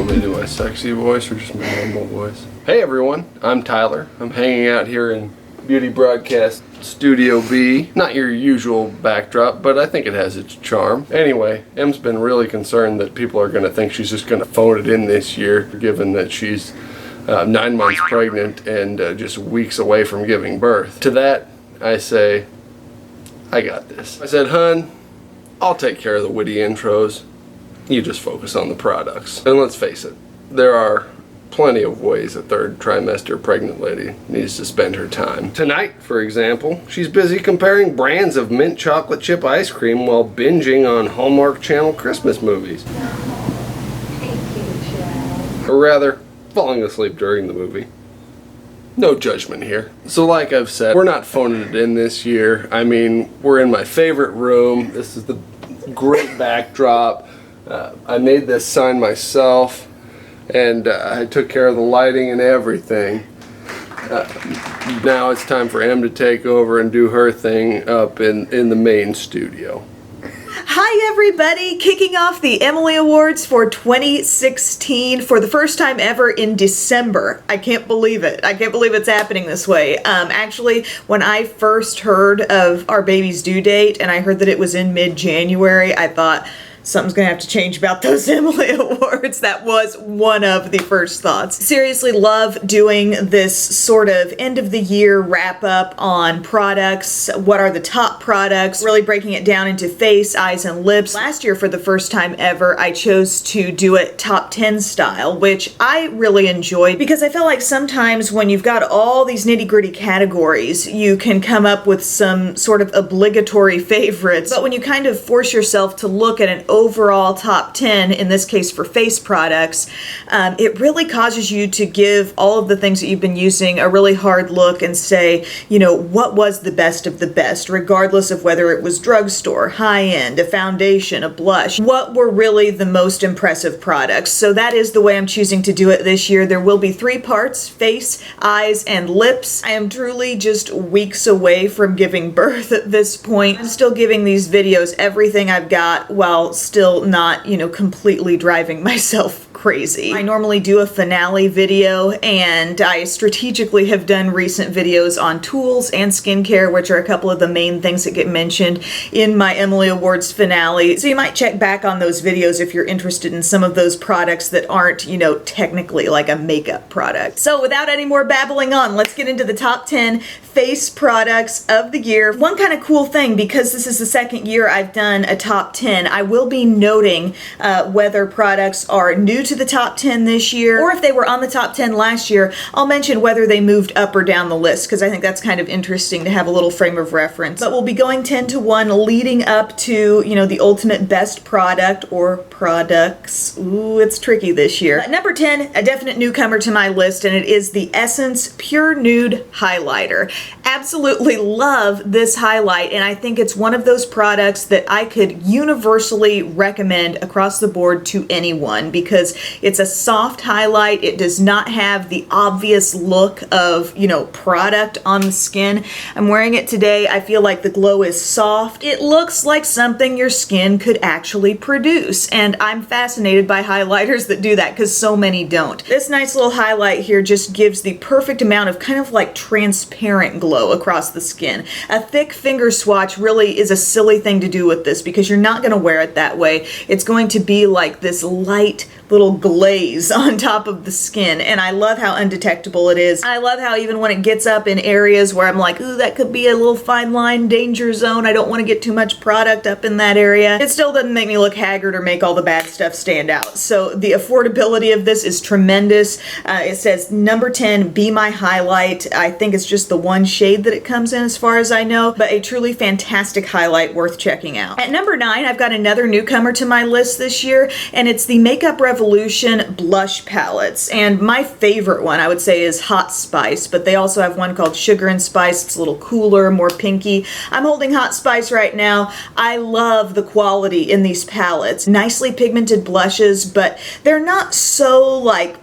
want me to do my sexy voice or just my normal voice? Hey everyone, I'm Tyler. I'm hanging out here in Beauty Broadcast Studio B. Not your usual backdrop, but I think it has its charm. Anyway, Em's been really concerned that people are going to think she's just going to phone it in this year, given that she's 9 months pregnant and just weeks away from giving birth. To that, I say, I got this. I said, hun, I'll take care of the witty intros. You just focus on the products. And let's face it, there are plenty of ways a third trimester pregnant lady needs to spend her time. Tonight, for example, she's busy comparing brands of mint chocolate chip ice cream while binging on Hallmark Channel Christmas movies. Thank you, Chad. Or rather, falling asleep during the movie. No judgment here. So like I've said, we're not phoning it in this year. I mean, we're in my favorite room. This is the great backdrop. I made this sign myself, and I took care of the lighting and everything. Now it's time for Em to take over and do her thing up in the main studio. Hi everybody! Kicking off the Emily Awards for 2016 for the first time ever in December. I can't believe it. I can't believe it's happening this way. Actually, when I first heard of our baby's due date and I heard that it was in mid-January, I thought, something's gonna have to change about those Emily Awards. That was one of the first thoughts. Seriously love doing this sort of end of the year wrap up on products. What are the top products? Really breaking it down into face, eyes, and lips. Last year, for the first time ever, I chose to do it top 10 style, which I really enjoyed because I felt like sometimes when you've got all these nitty gritty categories, you can come up with some sort of obligatory favorites. But when you kind of force yourself to look at an overall top 10, in this case for face products, it really causes you to give all of the things that you've been using a really hard look and say, you know, what was the best of the best, regardless of whether it was drugstore, high-end, a foundation, a blush. What were really the most impressive products? So that is the way I'm choosing to do it this year. There will be 3 parts, face, eyes, and lips. I am truly just weeks away from giving birth at this point. I'm still giving these videos everything I've got while still not, you know, completely driving myself crazy. I normally do a finale video, and I strategically have done recent videos on tools and skincare, which are a couple of the main things that get mentioned in my Emily Awards finale. So you might check back on those videos if you're interested in some of those products that aren't, you know, technically like a makeup product. So without any more babbling on, let's get into the top 10 face products of the year. One kind of cool thing, because this is the second year I've done a top 10, I will be noting whether products are new to the top 10 this year, or if they were on the top 10 last year. I'll mention whether they moved up or down the list, because I think that's kind of interesting to have a little frame of reference. But we'll be going 10 to 1 leading up to, you know, the ultimate best product or products. Ooh, it's tricky this year. Number 10, a definite newcomer to my list, and it is the Essence Pure Nude Highlighter. Absolutely love this highlight, and I think it's one of those products that I could universally recommend across the board to anyone, because it's a soft highlight. It does not have the obvious look of, you know, product on the skin. I'm wearing it today. I feel like the glow is soft. It looks like something your skin could actually produce, and I'm fascinated by highlighters that do that, because so many don't. This nice little highlight here just gives the perfect amount of kind of like transparent glow across the skin. A thick finger swatch really is a silly thing to do with this, because you're not going to wear it that way. It's going to be like this light little glaze on top of the skin, and I love how undetectable it is. I love how even when it gets up in areas where I'm like, ooh, that could be a little fine line danger zone, I don't want to get too much product up in that area, it still doesn't make me look haggard or make all the bad stuff stand out. So the affordability of this is tremendous. It says number 10, be my highlight. I think it's just the one shade that it comes in as far as I know, but a truly fantastic highlight worth checking out. At number 9, I've got another newcomer to my list this year, and it's the Makeup Revolution blush palettes. And my favorite one, I would say, is Hot Spice, but they also have one called Sugar and Spice. It's a little cooler, more pinky. I'm holding Hot Spice right now. I love the quality in these palettes. Nicely pigmented blushes, but they're not so like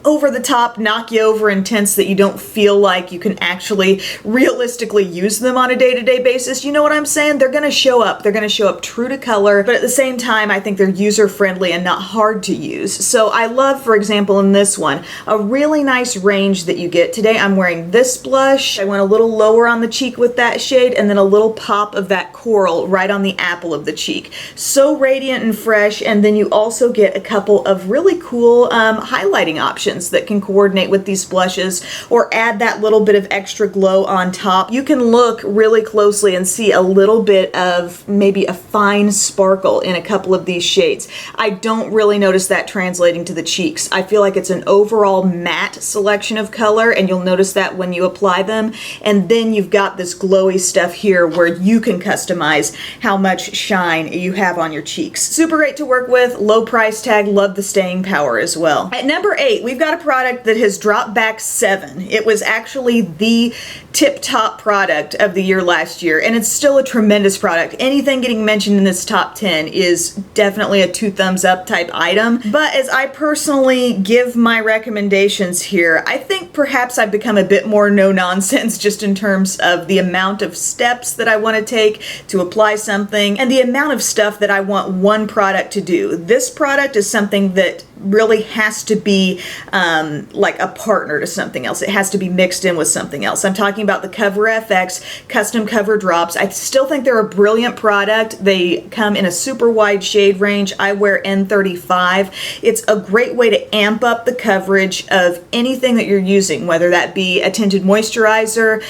over the top, knock you over intense that you don't feel like you can actually realistically use them on a day-to-day basis. You know what I'm saying? They're gonna show up. They're gonna show up true to color, but at the same time, I think they're user-friendly and not hard to use. So I love, for example, in this one, a really nice range that you get. Today I'm wearing this blush. I went a little lower on the cheek with that shade, and then a little pop of that coral right on the apple of the cheek. So radiant and fresh, and then you also get a couple of really cool highlighting options that can coordinate with these blushes or add that little bit of extra glow on top. You can look really closely and see a little bit of maybe a fine sparkle in a couple of these shades. I don't really notice that translating to the cheeks. I feel like it's an overall matte selection of color, and you'll notice that when you apply them. And then you've got this glowy stuff here where you can customize how much shine you have on your cheeks. Super great to work with, low price tag, love the staying power as well. At number 8, we've got a product that has dropped back 7. It was actually the tip-top product of the year last year, and it's still a tremendous product. Anything getting mentioned in this top 10 is definitely a 2 thumbs up type item. But as I personally give my recommendations here, I think perhaps I've become a bit more no-nonsense just in terms of the amount of steps that I want to take to apply something and the amount of stuff that I want one product to do. This product is something that really has to be like a partner to something else. It has to be mixed in with something else. I'm talking about the Cover FX custom cover drops. I still think they're a brilliant product. They come in a super wide shade range. I wear N35. It's a great way to amp up the coverage of anything that you're using, whether that be a tinted moisturizer,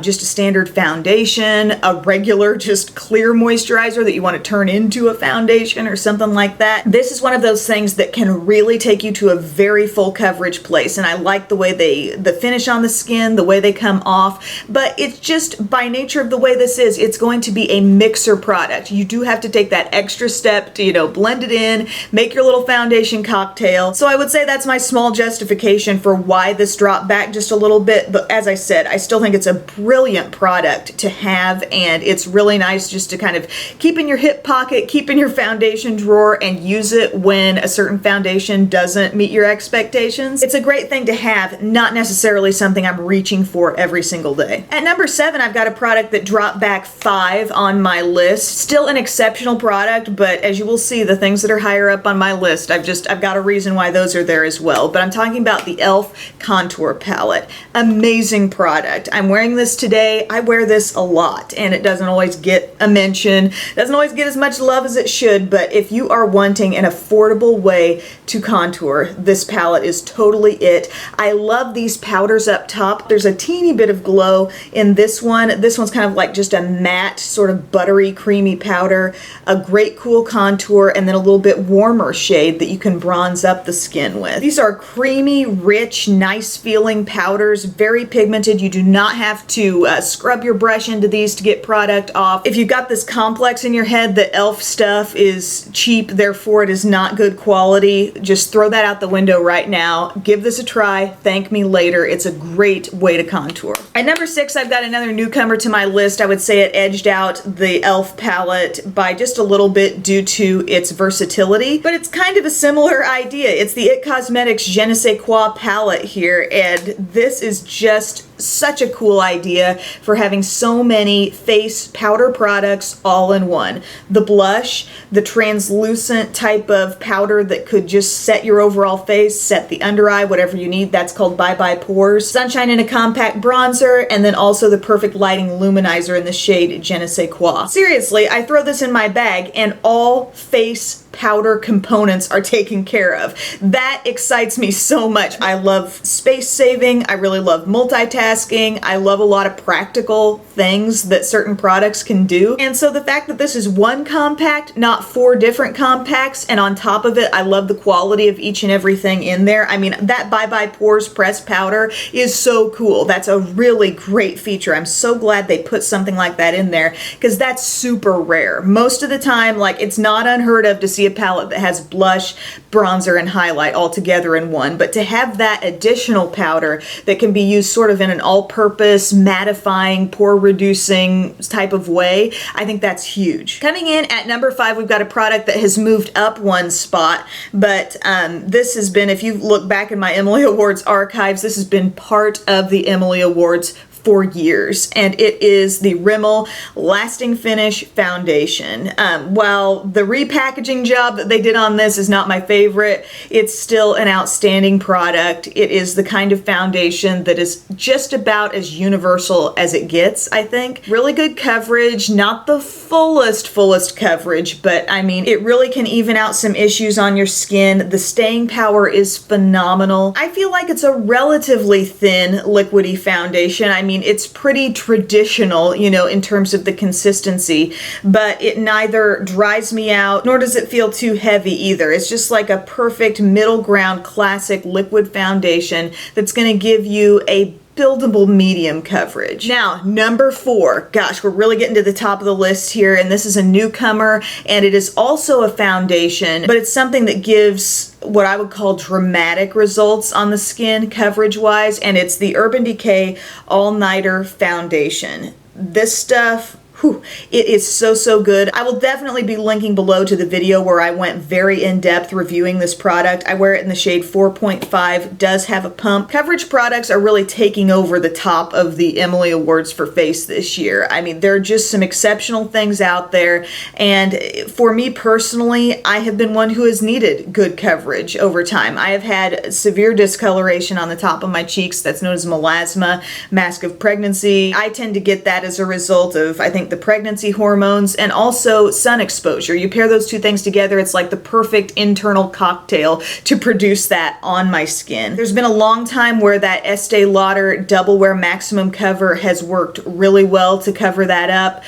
just a standard foundation, a regular just clear moisturizer that you want to turn into a foundation or something like that. This is one of those things that can really take you to a very full coverage place, and I like the way the finish on the skin, the way they come off, but it's just by nature of the way this is, it's going to be a mixer product. You do have to take that extra step to, you know, blend it in, make your little foundation cocktail. So I would say that's my small justification for why this dropped back just a little bit, but as I said, I still think it's a brilliant product to have, and it's really nice just to kind of keep in your hip pocket, keep in your foundation drawer, and use it when a certain foundation doesn't meet your expectations. It's a great thing to have, not necessarily something I'm reaching for every single day. At number 7, I've got a product that dropped back 5 on my list. Still an exceptional product, but as you will see, the things that are higher up on my list, I've got a reason why those are there as well. But I'm talking about the e.l.f. Contour Palette. Amazing product. I'm wearing this today. I wear this a lot, and it doesn't always get a mention, doesn't always get as much love as it should, but if you are wanting an affordable way to contour, this palette is totally it. I love these powders up top. There's a teeny bit of glow in this one. This one's kind of like just a matte, sort of buttery, creamy powder. A great cool contour, and then a little bit warmer shade that you can bronze up the skin with. These are creamy, rich, nice feeling powders, very pigmented. You do not have to scrub your brush into these to get product off. If you've got this complex in your head that e.l.f. stuff is cheap, therefore it is not good quality, just throw that out the window right now. Give this a try. Thank me later. It's a great way to contour. At number 6, I've got another newcomer to my list. I would say it edged out the e.l.f. palette by just a little bit due to its versatility, but it's kind of a similar idea. It's the IT Cosmetics Je ne sais quoi palette here, and this is just such a cool idea for having so many face powder products all in one. The blush, the translucent type of powder that could just set your overall face, set the under eye, whatever you need, that's called Bye Bye Pores. Sunshine in a compact bronzer, and then also the perfect lighting luminizer in the shade Je ne sais quoi. Seriously, I throw this in my bag and all face powder components are taken care of. That excites me so much. I love space saving. I really love multitasking. I love a lot of practical things that certain products can do. And so the fact that this is one compact, not 4 different compacts, and on top of it, I love the quality of each and everything in there. I mean, that Bye Bye Pores pressed powder is so cool. That's a really great feature. I'm so glad they put something like that in there because that's super rare. Most of the time, like, it's not unheard of to see see a palette that has blush, bronzer, and highlight all together in one. But to have that additional powder that can be used sort of in an all-purpose, mattifying, pore reducing type of way, I think that's huge. Coming in at number 5, we've got a product that has moved up one spot, but this has been, if you look back in my Emily Awards archives, this has been part of the Emily Awards for years, and it is the Rimmel Lasting Finish Foundation. While the repackaging job that they did on this is not my favorite, it's still an outstanding product. It is the kind of foundation that is just about as universal as it gets, I think. Really good coverage, not the fullest coverage, but I mean, it really can even out some issues on your skin. The staying power is phenomenal. I feel like it's a relatively thin liquidy foundation. I mean, it's pretty traditional, you know, in terms of the consistency, but it neither dries me out nor does it feel too heavy either. It's just like a perfect middle ground classic liquid foundation that's going to give you a buildable medium coverage. Now, number 4. Gosh, we're really getting to the top of the list here, and this is a newcomer, and it is also a foundation, but it's something that gives what I would call dramatic results on the skin coverage-wise, and it's the Urban Decay All Nighter Foundation. This stuff, whew, it is so good. I will definitely be linking below to the video where I went very in-depth reviewing this product. I wear it in the shade 4.5, does have a pump. Coverage products are really taking over the top of the Emily Awards for face this year. I mean, there are just some exceptional things out there, and for me personally, I have been one who has needed good coverage over time. I have had severe discoloration on the top of my cheeks that's known as melasma, mask of pregnancy. I tend to get that as a result of, I think, the pregnancy hormones and also sun exposure. You pair those two things together, it's like the perfect internal cocktail to produce that on my skin. There's been a long time where that Estee Lauder Double Wear Maximum Cover has worked really well to cover that up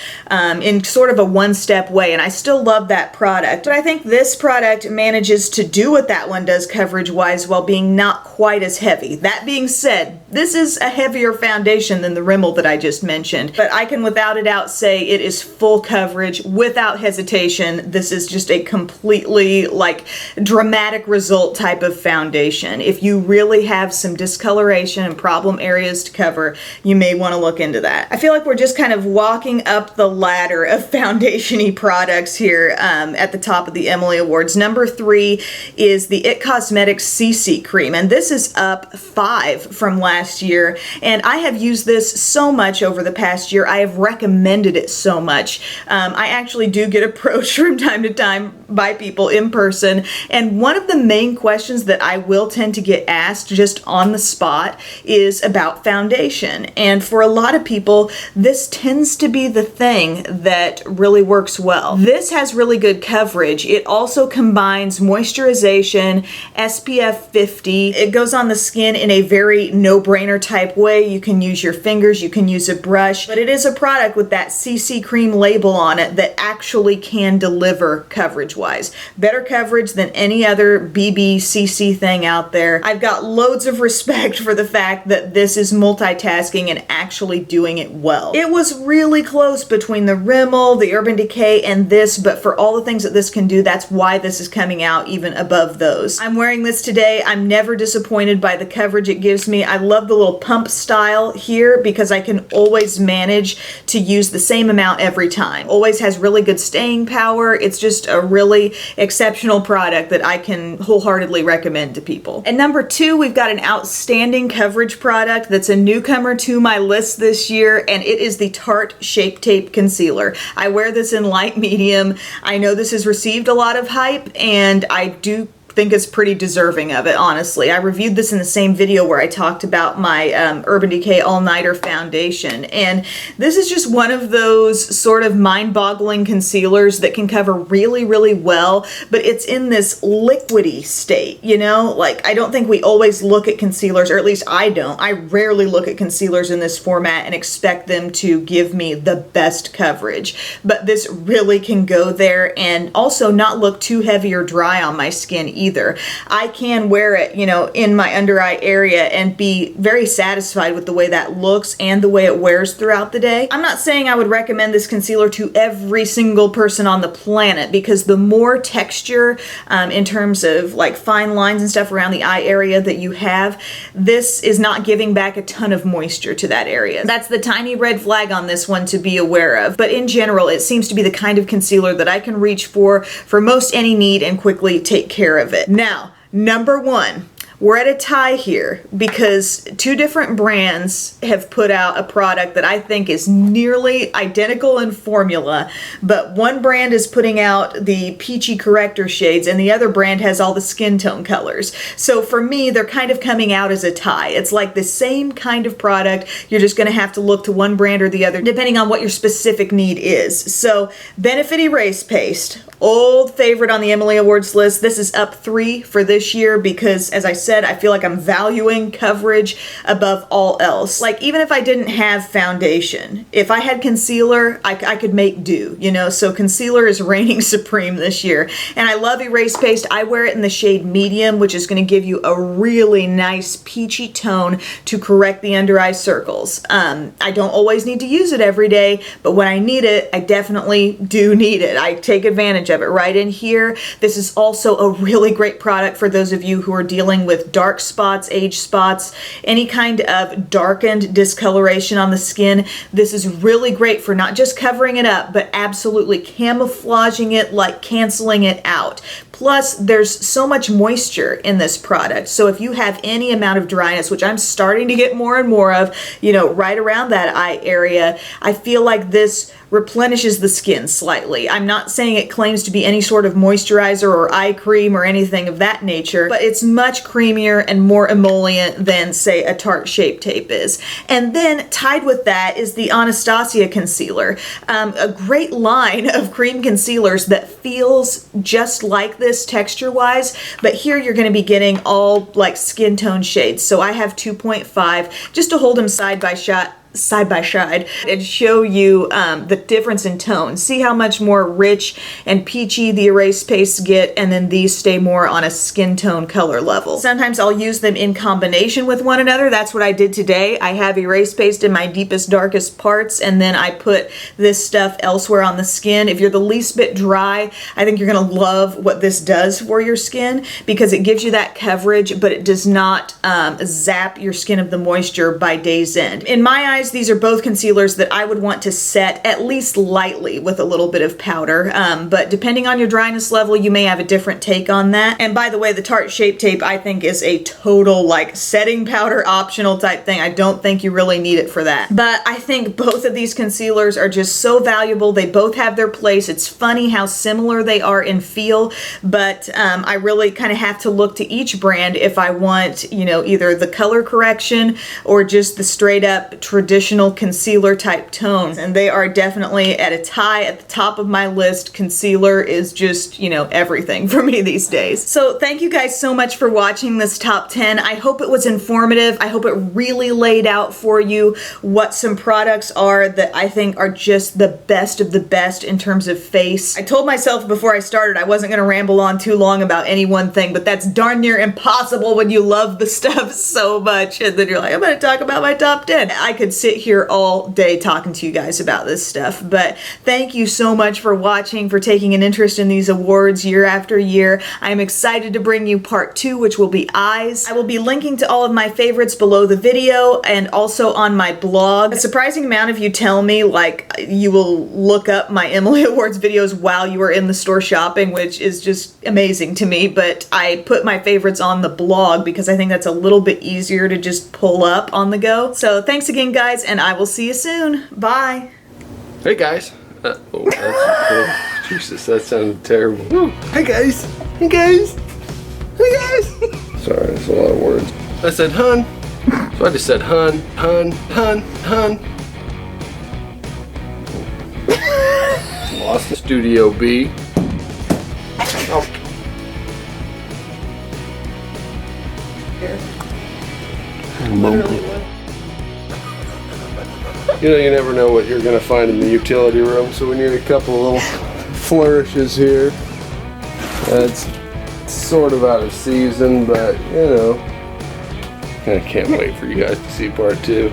in sort of a one-step way, and I still love that product. But I think this product manages to do what that one does coverage-wise while being not quite as heavy. That being said, this is a heavier foundation than the Rimmel that I just mentioned, but I can without a doubt say it is full coverage without hesitation. This is just a completely like dramatic result type of foundation. If you really have some discoloration and problem areas to cover, you may want to look into that. I feel like we're just kind of walking up the ladder of foundation-y products here at the top of the Emily Awards. Number 3 is the IT Cosmetics CC Cream, and this is up 5 from last year, and I have used this so much over the past year. I have recommended it so much. I actually do get approached from time to time by people in person, and one of the main questions that I will tend to get asked just on the spot is about foundation, and for a lot of people this tends to be the thing that really works well. This has really good coverage. It also combines moisturization, SPF 50. It goes on the skin in a very no-brainer type way. You can use your fingers, you can use a brush, but it is a product with that CC cream label on it that actually can deliver coverage-wise. Better coverage than any other BB CC thing out there. I've got loads of respect for the fact that this is multitasking and actually doing it well. It was really close between the Rimmel, the Urban Decay, and this, but for all the things that this can do, that's why this is coming out even above those. I'm wearing this today. I'm never disappointed by the coverage it gives me. I love the little pump style here because I can always manage to use the same amount every time. Always has really good staying power. It's just a really exceptional product that I can wholeheartedly recommend to people. And number 2, we've got an outstanding coverage product that's a newcomer to my list this year, and it is the Tarte Shape Tape Concealer. I wear this in light medium. I know this has received a lot of hype, and I do think it's pretty deserving of it, honestly. I reviewed this in the same video where I talked about my Urban Decay All Nighter Foundation, and this is just one of those sort of mind-boggling concealers that can cover really well, but it's in this liquidy state, you know? Like, I don't think we always look at concealers, or at least I don't. I rarely look at concealers in this format and expect them to give me the best coverage, but this really can go there and also not look too heavy or dry on my skin either. I can wear it, you know, in my under eye area and be very satisfied with the way that looks and the way it wears throughout the day. I'm not saying I would recommend this concealer to every single person on the planet, because the more texture in terms of like fine lines and stuff around the eye area that you have, this is not giving back a ton of moisture to that area. That's the tiny red flag on this one to be aware of. But in general, it seems to be the kind of concealer that I can reach for most any need and quickly take care of it. Now, number one. We're at a tie here because two different brands have put out a product that I think is nearly identical in formula, but one brand is putting out the peachy corrector shades and the other brand has all the skin tone colors. So for me, they're kind of coming out as a tie. It's like the same kind of product. You're just gonna have to look to one brand or the other depending on what your specific need is. So Benefit Erase Paste, old favorite on the Emily Awards list. This is up 3 for this year because, as I said, I feel like I'm valuing coverage above all else. Like, even if I didn't have foundation, if I had concealer, I could make do, you know? So concealer is reigning supreme this year. And I love Erase Paste. I wear it in the shade medium, which is gonna give you a really nice peachy tone to correct the under eye circles. I don't always need to use it every day, but when I need it, I definitely do need it. I take advantage of it right in here. This is also a really great product for those of you who are dealing with dark spots, age spots, any kind of darkened discoloration on the skin. This is really great for not just covering it up, but absolutely camouflaging it, like canceling it out. Plus, there's so much moisture in this product. So if you have any amount of dryness, which I'm starting to get more and more of, you know, right around that eye area, I feel like this replenishes the skin slightly. I'm not saying it claims to be any sort of moisturizer or eye cream or anything of that nature, but it's much creamier and more emollient than, say, a Tarte Shape Tape is. And then tied with that is the Anastasia concealer, a great line of cream concealers that feels just like this texture-wise, but here you're going to be getting all like skin tone shades. So I have 2.5 just to hold them side by side and show you the difference in tone. See how much more rich and peachy the Erase Pastes get, and then these stay more on a skin tone color level. Sometimes I'll use them in combination with one another. That's what I did today. I have Erase Paste in my deepest, darkest parts, and then I put this stuff elsewhere on the skin. If you're the least bit dry, I think you're gonna love what this does for your skin because it gives you that coverage, but it does not zap your skin of the moisture by day's end. In my eyes, these are both concealers that I would want to set at least lightly with a little bit of powder, but depending on your dryness level, you may have a different take on that. And by the way, the Tarte Shape Tape I think is a total like setting powder optional type thing. I don't think you really need it for that. But I think both of these concealers are just so valuable. They both have their place. It's funny how similar they are in feel, but I really kind of have to look to each brand if I want, you know, either the color correction or just the straight up traditional concealer type tones, and they are definitely at a tie at the top of my list. Concealer is just, you know, everything for me these days. So thank you guys so much for watching this top 10. I hope it was informative. I hope it really laid out for you what some products are that I think are just the best of the best in terms of face. I told myself before I started I wasn't gonna ramble on too long about any one thing, but that's darn near impossible when you love the stuff so much and then you're like, I'm gonna talk about my top 10. I could sit here all day talking to you guys about this stuff, but thank you so much for watching, for taking an interest in these awards year after year. I'm excited to bring you part 2, which will be eyes. I will be linking to all of my favorites below the video and also on my blog. A surprising amount of you tell me like you will look up my Emily Awards videos while you are in the store shopping, which is just amazing to me, but I put my favorites on the blog because I think that's a little bit easier to just pull up on the go. So thanks again, guys, and I will see you soon. Bye. Hey guys. Oh, that's Jesus, that sounded terrible. Ooh. Hey guys. Hey guys. Hey guys. Sorry, that's a lot of words. I said hun. So I just said hun, hun, hun, hun. Lost the Studio B. Oh. You know, you never know what you're going to find in the utility room, so we need a couple little flourishes here. That's It's sort of out of season, but you know, I can't wait for you guys to see part 2.